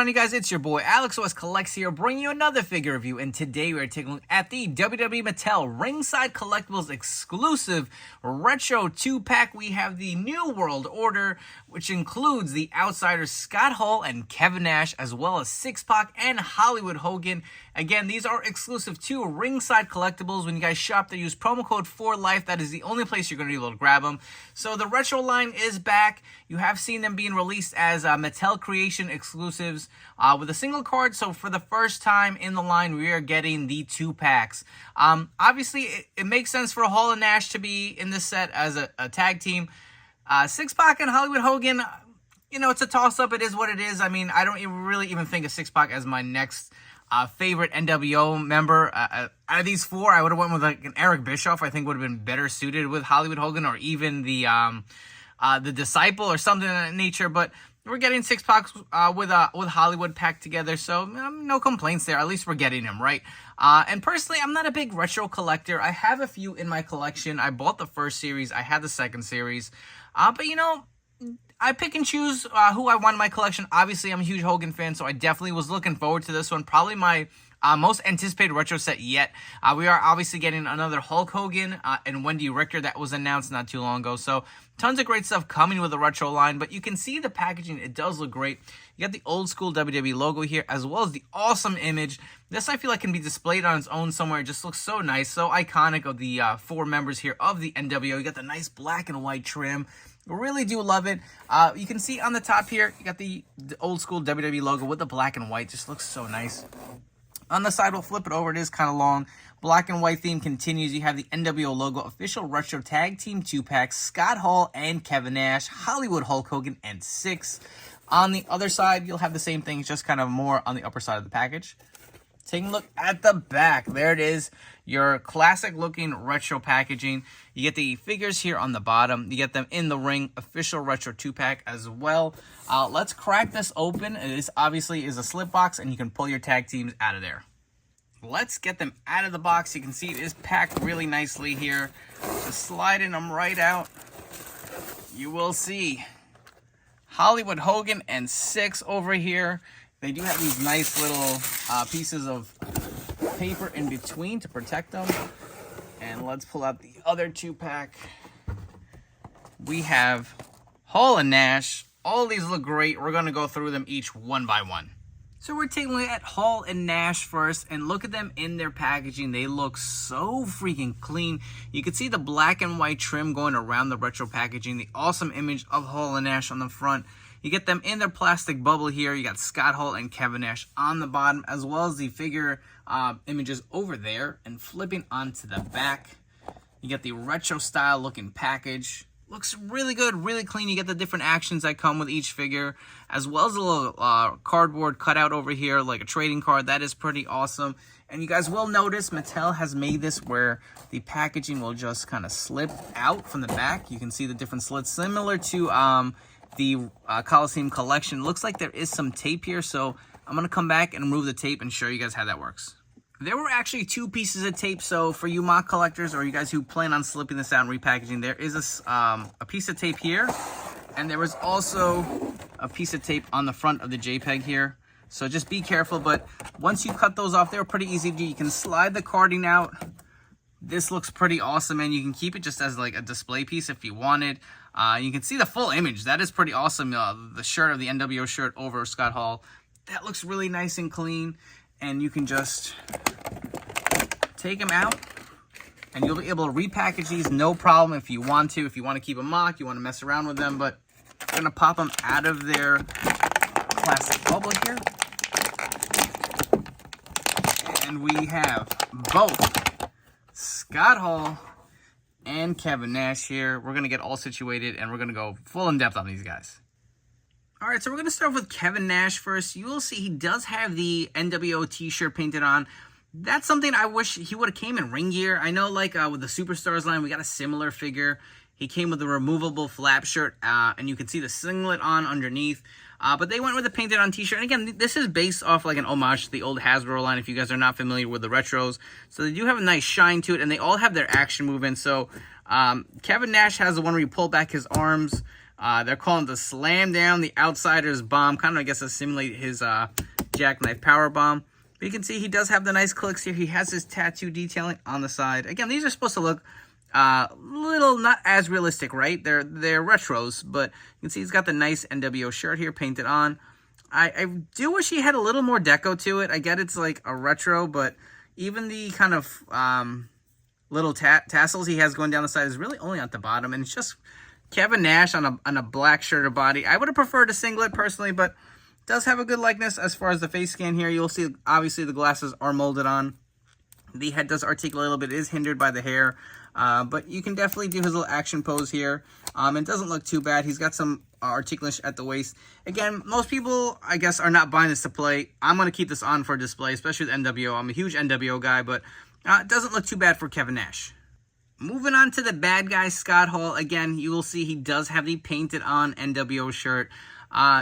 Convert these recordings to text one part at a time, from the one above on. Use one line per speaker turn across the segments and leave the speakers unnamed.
on, you guys? It's your boy Alex OS Collects here, bringing you another figure review. And today we are taking a look at the WWE Mattel Ringside Collectibles exclusive retro 2-pack. We have the New World Order, which includes the Outsiders Scott Hall and Kevin Nash, as well as Syxx and Hollywood Hogan. Again, these are exclusive to Ringside Collectibles. When you guys shop, they use promo code 4LIFE. That is the only place you're going to be able to grab them. So the retro line is back. You have seen them being released as Mattel Creation exclusives with a single card. So for the first time in the line, we are getting the 2-packs. Obviously, it makes sense for Hall and Nash to be in this set as a tag team. Syxx and Hollywood Hogan, you know, it's a toss-up. It is what it is. I mean, I don't really even think of Syxx as my next favorite nWo member. Out of these four, I would have went with like an Eric Bischoff. I think would have been better suited with Hollywood Hogan, or even the Disciple or something of that nature. But we're getting Syxx with Hollywood packed together, so no complaints there. At least we're getting him, right? And personally, I'm not a big retro collector. I have a few in my collection. I bought the first series. I had the second series. But, you know, I pick and choose who I want in my collection. Obviously, I'm a huge Hogan fan, so I definitely was looking forward to this one. Probably my most anticipated retro set yet. We are obviously getting another Hulk Hogan and Wendy Richter that was announced not too long ago. So tons of great stuff coming with the retro line, but you can see the packaging. It does look great. You got the old school WWE logo here, as well as the awesome image. This I feel like can be displayed on its own somewhere. It just looks so nice, so iconic of the four members here of the nWo. You got the nice black and white trim. Really do love it. You can see on the top here, you got the old school WWE logo with the black and white. Just looks so nice. On the side, we'll flip it over. It is kind of long. Black and white theme continues. You have the nWo logo, official retro tag team 2-pack, Scott Hall and Kevin Nash, Hollywood Hulk Hogan, and Syxx. On the other side, you'll have the same thing, just kind of more on the upper side of the package. Taking a look at the back. There it is. Your classic looking retro packaging. You get the figures here on the bottom. You get them in the ring. Official retro 2-pack as well. Let's crack this open. This obviously is a slip box, and you can pull your tag teams out of there. Let's get them out of the box. You can see it is packed really nicely here. Just sliding them right out. You will see Hollywood Hogan and Syxx over here. They do have these nice little pieces of paper in between to protect them. And let's pull out the other 2-pack. We have Hall and Nash. All these look great. We're going to go through them each one by one. So we're taking a look at Hall and Nash first, and look at them in their packaging. They look so freaking clean. You can see the black and white trim going around the retro packaging. The awesome image of Hall and Nash on the front. You get them in their plastic bubble here. You got Scott Hall and Kevin Nash on the bottom, as well as the figure images over there. And flipping onto the back, you get the retro style looking package. Looks really good, really clean. You get the different actions that come with each figure, as well as a little cardboard cutout over here, like a trading card. That is pretty awesome. And you guys will notice Mattel has made this where the packaging will just kind of slip out from the back. You can see the different slits, similar to the Coliseum collection. Looks like there is some tape here, so I'm going to come back and remove the tape and show you guys how that works. There were actually 2 pieces of tape, so for you mock collectors or you guys who plan on slipping this out and repackaging, there is a piece of tape here, and there was also a piece of tape on the front of the JPEG here. So just be careful, but once you cut those off, they're pretty easy to do. You can slide the carding out. This looks pretty awesome, and you can keep it just as like a display piece if you wanted. You can see the full image. That is pretty awesome. The shirt of the nWo shirt over Scott Hall. That looks really nice and clean. And you can just take them out, and you'll be able to repackage these no problem if you want to. If you want to keep them mock, you want to mess around with them, but I'm going to pop them out of their plastic bubble here. And we have both Scott Hall and Kevin Nash here. We're going to get all situated, and we're going to go full in depth on these guys. All right, so we're going to start with Kevin Nash first. You will see he does have the nWo t-shirt painted on. That's something I wish he would have came in ring gear. I know, like with the Superstars line, we got a similar figure. He came with a removable flap shirt, and you can see the singlet on underneath. But they went with a painted on t-shirt. And again, this is based off like an homage to the old Hasbro line, if you guys are not familiar with the retros. So they do have a nice shine to it, and they all have their action movements. So Kevin Nash has the one where you pull back his arms. They're calling the Slam Down the Outsider's Bomb. Kind of, I guess, to simulate his jackknife power bomb. But you can see he does have the nice clicks here. He has his tattoo detailing on the side. Again, these are supposed to look little not as realistic, right? They're retros, but you can see he's got the nice nWo shirt here painted on. I do wish he had a little more deco to it. I get it's like a retro, but even the kind of little tassels he has going down the side is really only at the bottom, and it's just Kevin Nash on a black shirt or body. I would have preferred a singlet personally, but does have a good likeness as far as the face scan here. You'll see, obviously, the glasses are molded on. The head does articulate a little bit. It is hindered by the hair, but you can definitely do his little action pose here. It doesn't look too bad. He's got some articulation at the waist. Again, most people, I guess, are not buying this to play. I'm going to keep this on for display, especially with nWo. I'm a huge nWo guy, but it doesn't look too bad for Kevin Nash. Moving on to the bad guy, Scott Hall. Again, you will see he does have the painted on nWo shirt.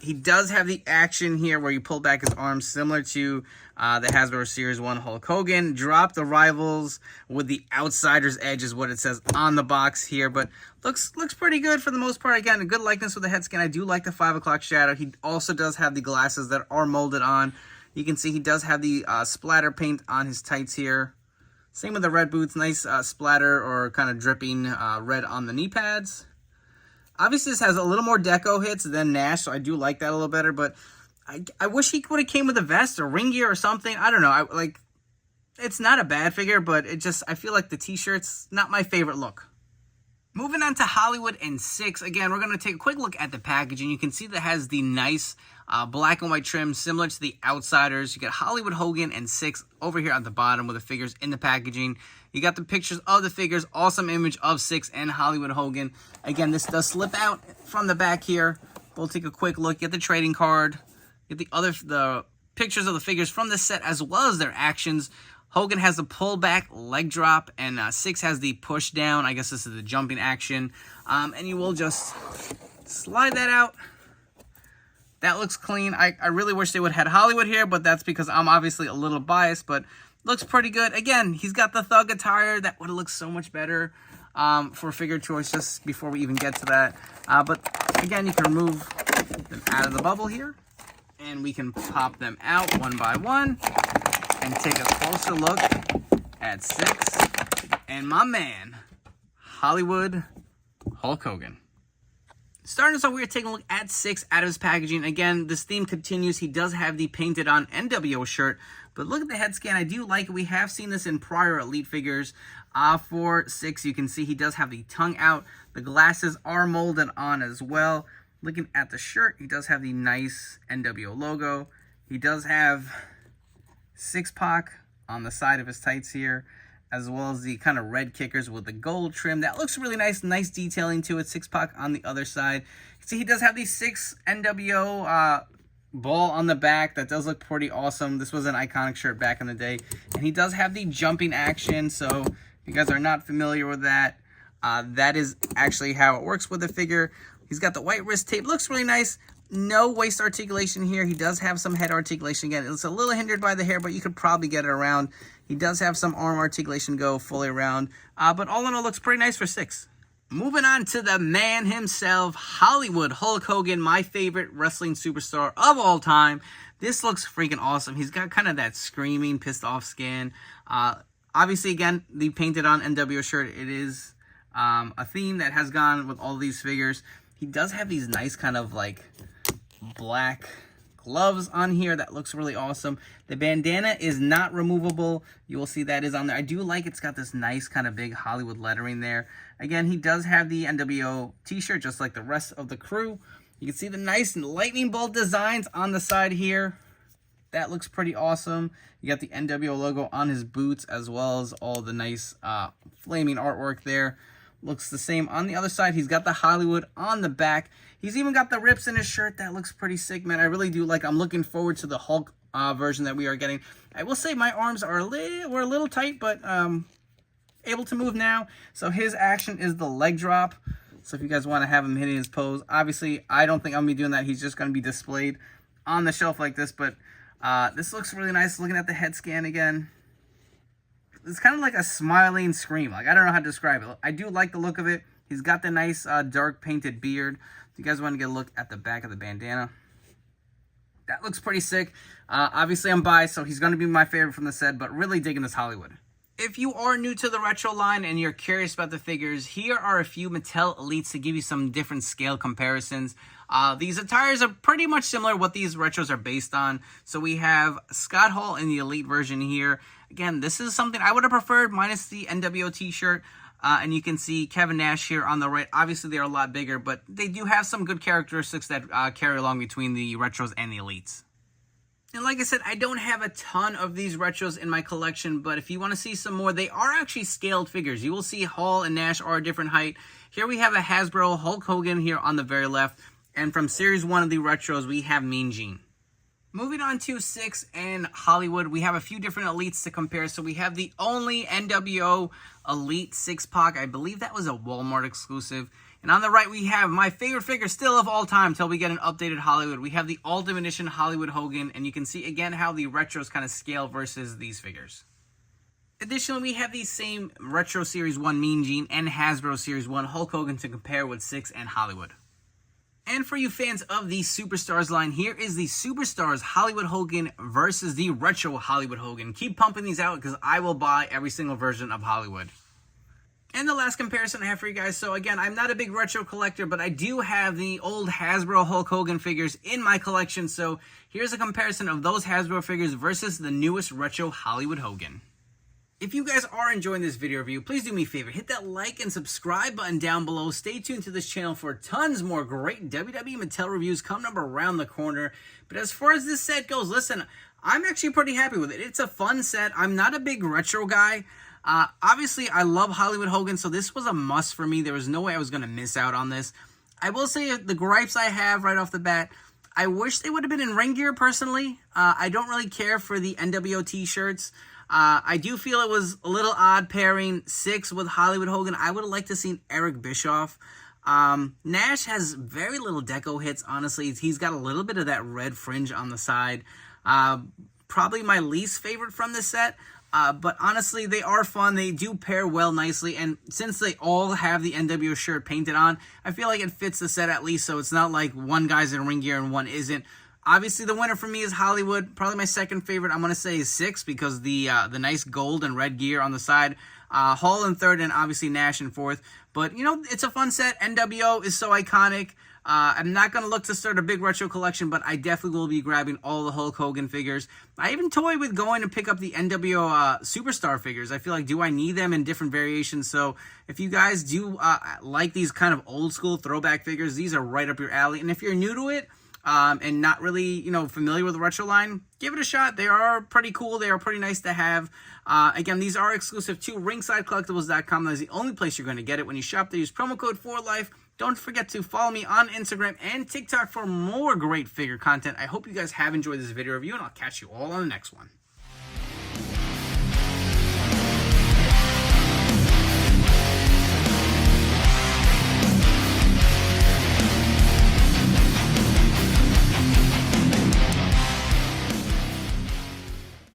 He does have the action here where you pull back his arms, similar to the Hasbro Series 1 Hulk Hogan. Drop the rivals with the outsider's edge is what it says on the box here, but looks pretty good for the most part. Again, a good likeness with the head scan. I do like the 5 o'clock shadow. He also does have the glasses that are molded on. You can see he does have the splatter paint on his tights here. Same with the red boots. Nice splatter or kind of dripping red on the knee pads. Obviously, this has a little more deco hits than Nash, so I do like that a little better, but I wish he would have came with a vest or ring gear or something. I don't know. It's not a bad figure, but I feel like the t-shirt's not my favorite look. Moving on to Hollywood and Six. Again, we're going to take a quick look at the packaging. You can see that has the nice black and white trim similar to the Outsiders. You got Hollywood, Hogan, and Six over here at the bottom with the figures in the packaging. You got the pictures of the figures. Awesome image of Six and Hollywood Hogan. Again, this does slip out from the back here. We'll take a quick look. Get the trading card. Get the pictures of the figures from the set as well as their actions. Hogan has the pullback leg drop, and Six has the push down. I guess this is the jumping action. And you will just slide that out. That looks clean. I really wish they would have had Hollywood here, but that's because I'm obviously a little biased, but looks pretty good. Again, he's got the thug attire. That would have looked so much better for figure choice just before we even get to that. But again, you can remove them out of the bubble here, and we can pop them out one by one and take a closer look at Six and my man, Hollywood Hulk Hogan. Starting us off, we are taking a look at Six out of his packaging. Again, this theme continues. He does have the painted on nWo shirt, but look at the head scan. I do like it. We have seen this in prior Elite figures. For Six, you can see he does have the tongue out. The glasses are molded on as well. Looking at the shirt, he does have the nice nWo logo. He does have Six-Pac on the side of his tights here, as well as the kind of red kickers with the gold trim. That looks really nice. Nice detailing to it. Six-Pac on the other side. See, he does have the Six nWo ball on the back. That does look pretty awesome. This was an iconic shirt back in the day. And he does have the jumping action. So if you guys are not familiar with that, that is actually how it works with the figure. He's got the white wrist tape. Looks really nice. No waist articulation here. He does have some head articulation. Again, it's a little hindered by the hair, but you could probably get it around. He does have some arm articulation go fully around. But all in all, looks pretty nice for Six. Moving on to the man himself, Hollywood Hulk Hogan, my favorite wrestling superstar of all time. This looks freaking awesome. He's got kind of that screaming, pissed off skin. Obviously, again, the painted on nWo shirt. It is a theme that has gone with all these figures. He does have these nice kind of like black gloves on here. That looks really awesome. The bandana is not removable. You will see that is on there. I do like it's got this nice kind of big Hollywood lettering there. Again, he does have the nWo t-shirt just like the rest of the crew. You can see the nice lightning bolt designs on the side here. That looks pretty awesome. You got the nWo logo on his boots as well as all the nice flaming artwork there. Looks the same on the other side. He's got the Hollywood on the back. He's even got the rips in his shirt. That looks pretty sick, man. I really do like. I'm looking forward to the Hulk version that we are getting. I will say my arms are were a little tight, but able to move now. So his action is the leg drop. So if you guys want to have him hitting his pose, obviously I don't think I'm gonna be doing that. He's just gonna be displayed on the shelf like this. But this looks really nice. Looking at the head scan again. It's kind of like a smiling scream. Like, I don't know how to describe it. I do like the look of it. He's got the nice dark painted beard. If you guys want to get a look at the back of the bandana, that looks pretty sick. Obviously, I'm biased, so he's going to be my favorite from the set, but really digging this Hollywood. If you are new to the retro line and you're curious about the figures, here are a few Mattel Elites to give you some different scale comparisons. These attires are pretty much similar to what these retros are based on. So we have Scott Hall in the Elite version here. Again, this is something I would have preferred minus the nWo t-shirt. And you can see Kevin Nash here on the right. Obviously, they're a lot bigger, but they do have some good characteristics that carry along between the retros and the Elites. And like I said, I don't have a ton of these retros in my collection, but if you want to see some more, they are actually scaled figures. You will see Hall and Nash are a different height. Here we have a Hasbro Hulk Hogan here on the very left. And from Series 1 of the retros, we have Mean Gene. Moving on to Syxx and Hollywood, we have a few different Elites to compare. So we have the only nWo Elite 6-pack. I believe that was a Walmart exclusive. And on the right, we have my favorite figure still of all time till we get an updated Hollywood. We have the Ultimate Edition Hollywood Hogan, and you can see again how the retros kind of scale versus these figures. Additionally, we have the same Retro Series 1 Mean Gene and Hasbro Series 1 Hulk Hogan to compare with Syxx and Hollywood. And for you fans of the Superstars line, here is the Superstars Hollywood Hogan versus the Retro Hollywood Hogan. Keep pumping these out because I will buy every single version of Hollywood. And the last comparison I have for you guys, so again, I'm not a big retro collector, but I do have the old Hasbro Hulk Hogan figures in my collection, so here's a comparison of those Hasbro figures versus the newest retro Hollywood Hogan. If you guys are enjoying this video review, please do me a favor, hit that like and subscribe button down below. Stay tuned to this channel for tons more great WWE Mattel reviews coming up around the corner. But as far as this set goes, listen, I'm actually pretty happy with it. It's a fun set. I'm not a big retro guy. Obviously, I love Hollywood Hogan, so this was a must for me. There was no way I was going to miss out on this. I will say the gripes I have right off the bat, I wish they would have been in ring gear, personally. I don't really care for the nWo t-shirts. I do feel it was a little odd pairing Syxx with Hollywood Hogan. I would have liked to have seen Eric Bischoff. Nash has very little deco hits, honestly. He's got a little bit of that red fringe on the side. Probably my least favorite from this set. But honestly, they are fun. They do pair well nicely. And since they all have the nWo shirt painted on, I feel like it fits the set at least. So it's not like one guy's in ring gear and one isn't. Obviously, the winner for me is Hollywood. Probably my second favorite, I'm going to say, is Syxx because the nice gold and red gear on the side. Hall in third, and obviously Nash in fourth. But, you know, it's a fun set. nWo is so iconic. I'm not going to look to start a big retro collection, but I definitely will be grabbing all the Hulk Hogan figures. I even toyed with going to pick up the nWo Superstar figures. I feel like, do I need them in different variations? So if you guys do like these kind of old school throwback figures, these are right up your alley. And if you're new to it, and not really, you know, familiar with the retro line, give it a shot. They are pretty cool. They are pretty nice to have. Again, these are exclusive to ringsidecollectibles.com. That is the only place you're going to get it. When you shop, they use promo code 4LIFE. Don't forget to follow me on Instagram and TikTok for more great figure content. I hope you guys have enjoyed this video review, and I'll catch you all on the next one.